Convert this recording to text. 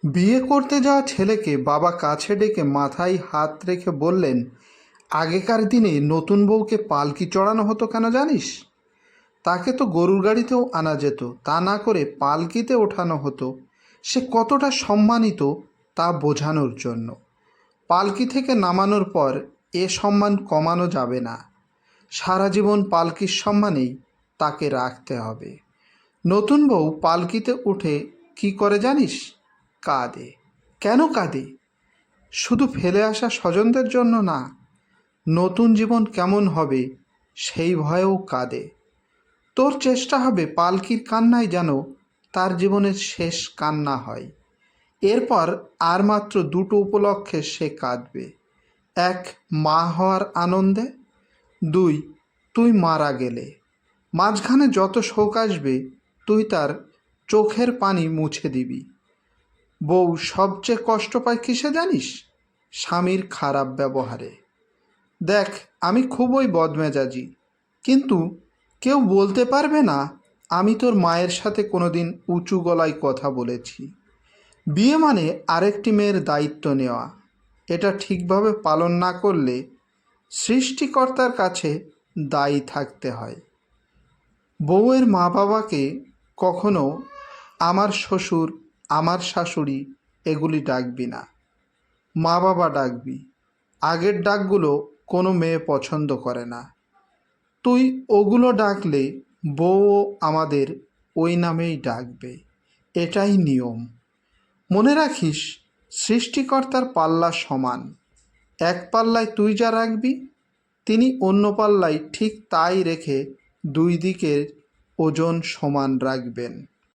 বিয়ে করতে যাওয়া ছেলেকে বাবা কাছে ডেকে মাথায় হাত রেখে বললেন, আগেকার দিনে নতুন বউকে পালকি চড়ানো হতো কেন জানিস? তাকে তো গরুর গাড়িতেও আনা যেত, তা না করে পালকিতে ওঠানো হতো। সে কতটা সম্মানিত তা বোঝানোর জন্য। পালকি থেকে নামানোর পর এ সম্মান কমানো যাবে না। সারা জীবন পালকির সম্মানেই তাকে রাখতে হবে। নতুন বউ পালকিতে উঠে কি করে জানিস? কাঁদে। কেন কাঁদে? শুধু ফেলে আসা স্বজনদের জন্য না, নতুন জীবন কেমন হবে সেই ভয়েও কাঁদে। তোর চেষ্টা হবে পালকির কান্নাই যেন তার জীবনের শেষ কান্না হয়। এরপর আর মাত্র দুটো উপলক্ষে সে কাঁদবে। এক, মা হওয়ার আনন্দে। দুই, তুই মারা গেলে। মাঝখানে যত শোক আসবে তুই তার চোখের পানি মুছে দিবি। বউ সবচেয়ে কষ্ট পায় কিসে জানিস? স্বামীর খারাপ ব্যবহারে। দেখ, আমি খুবই বদমেজাজি, কিন্তু কেউ বলতে পারবে না আমি তোর মায়ের সাথে কোনোদিন উঁচু গলায় কথা বলেছি। বিয়ে মানে আরেকটি মেয়ের দায়িত্ব নেওয়া। এটা ঠিকভাবে পালন না করলে সৃষ্টিকর্তার কাছে দায়ী থাকতে হয়। বউয়ের মা বাবাকে কখনো আমার শ্বশুর, আমার শাশুড়ি এগুলি ডাকবি না। মা বাবা ডাকবি। আগের ডাকগুলো কোনো মেয়ে পছন্দ করে না। তুই ওগুলো ডাকলে বউও আমাদের ওই নামেই ডাকবে। এটাই নিয়ম। মনে রাখিস, সৃষ্টিকর্তার পাল্লা সমান। এক পাল্লায় তুই যা রাখবি, তিনি অন্য পাল্লায় ঠিক তাই রেখে দুই দিকের ওজন সমান রাখবেন।